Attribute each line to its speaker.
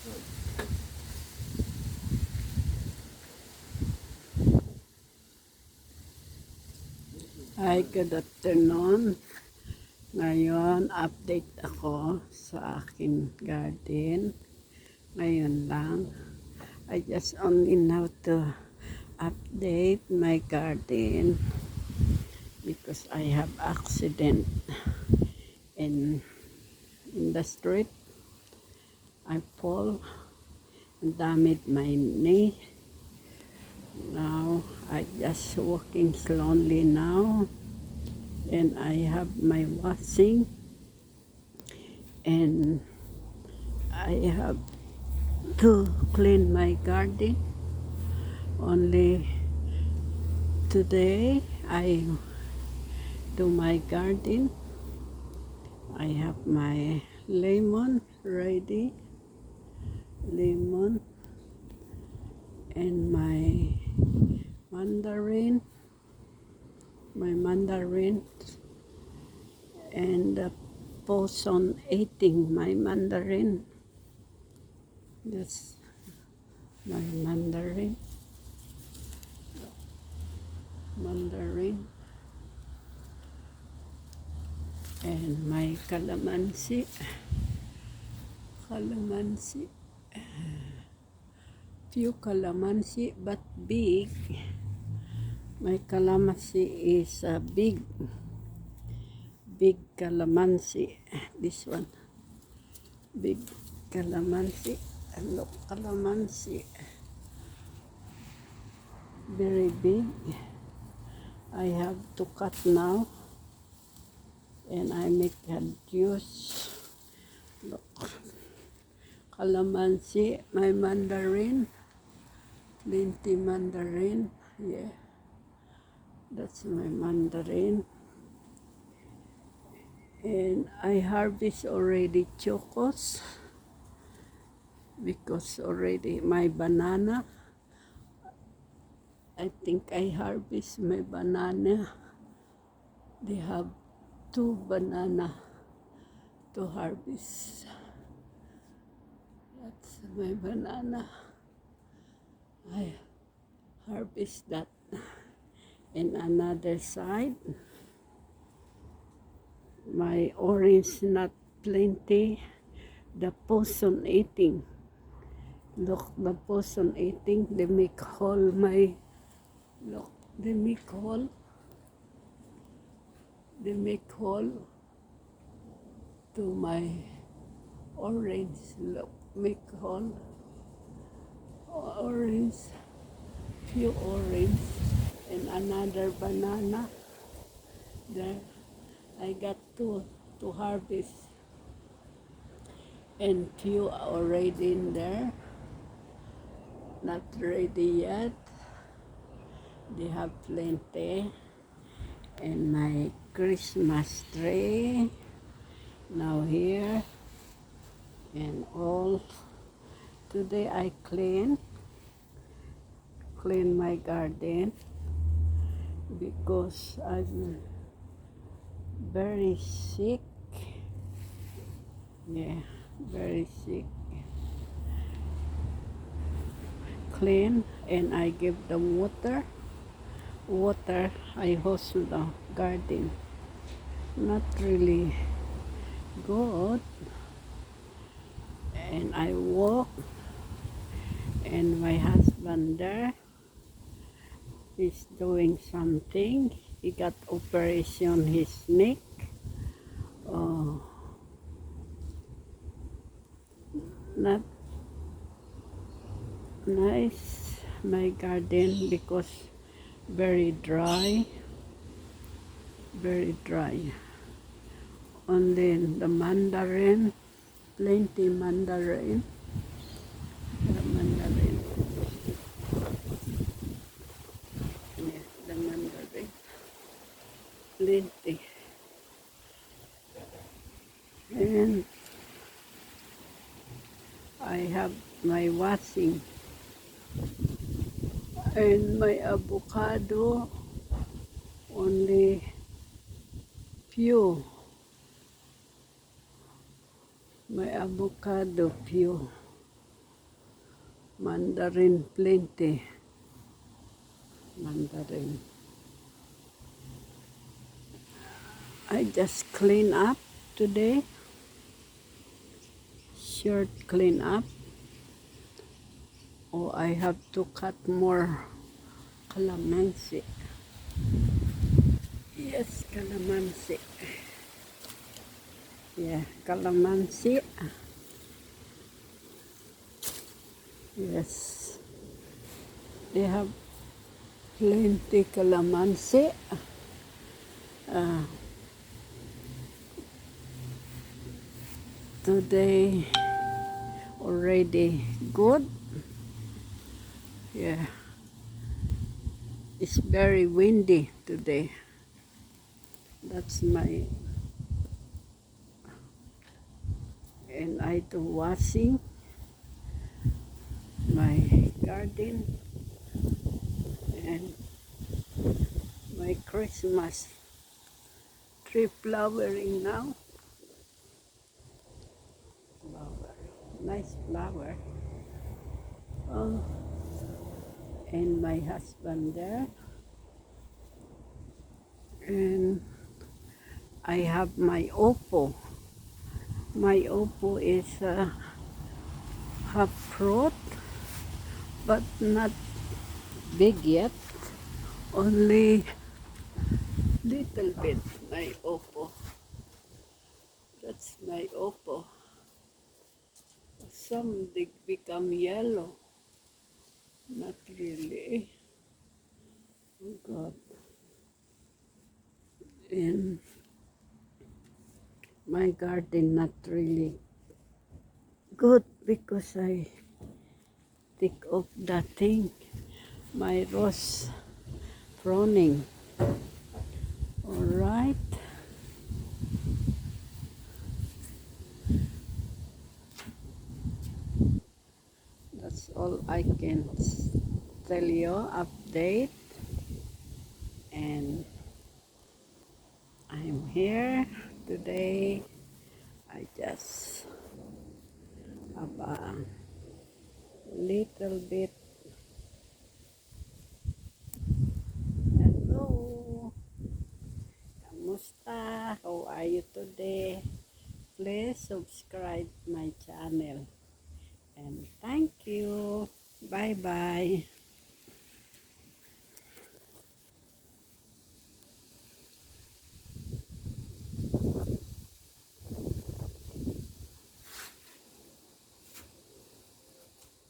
Speaker 1: Hi, good afternoon. Ngayon, update ako sa aking garden. Ngayon lang. I just only now to update my garden because I have accident in the street. I fall and damaged my knee. Now, I just walking slowly now. And I have my washing and I have to clean my garden. Only today I do my garden. I have my lemon ready, lemon and my mandarin and the poison eating my mandarin. That's my mandarin and my calamansi few calamansi but big. My calamansi is a big calamansi. This one big calamansi. And look, calamansi very big. I have to cut now and I make a juice. Look, calamansi, my mandarin, plenty mandarin. Yeah, that's my mandarin. And I harvest already chocos because already my banana, I think I harvest my banana. They have 2 banana to harvest. That's my banana. I harvest that. And another side, my orange not plenty. The poison eating. Look, the poison eating. They make hole my. Look, they make hole. They make hole to my orange. Look, make hole. Orange, few orange, and another banana. There, I got two to harvest, and few already in there. Not ready yet. They have plenty. And my Christmas tree now here. And all today I clean my garden because I'm very sick. Yeah, very sick. Clean and I give them water. I hose the garden. Not really good. And I walk and my husband there is doing something. He got operation his neck. Oh, not nice my garden because very dry. Only the mandarin, plenty mandarin. The mandarin. Yeah, the mandarin. Plenty. And I have my washing and my avocado, only few. My avocado few. Mandarin plenty. Mandarin. I just clean up today. Shirt clean up. Oh, I have to cut more calamansi. Yes, calamansi. Yeah, calamansi. Yes. They have plenty calamansi. Uh, Today already good. Yeah. It's very windy today. That's my, and I do washing my garden and my Christmas tree flowering now. Flower, nice flower. Oh, and my husband there. And I have my Oppo. My Oppo is half fruit, but not big yet. Only little bit. My Oppo. That's my Oppo. Some they become yellow. Not really. Oh God. And my garden not really good because I take off that thing. My rose pruning. Alright. That's all I can tell you. Update. And I'm here today. I just have a little bit. Hello. Kamusta? How are you today? Please subscribe my channel. And thank you. Bye bye.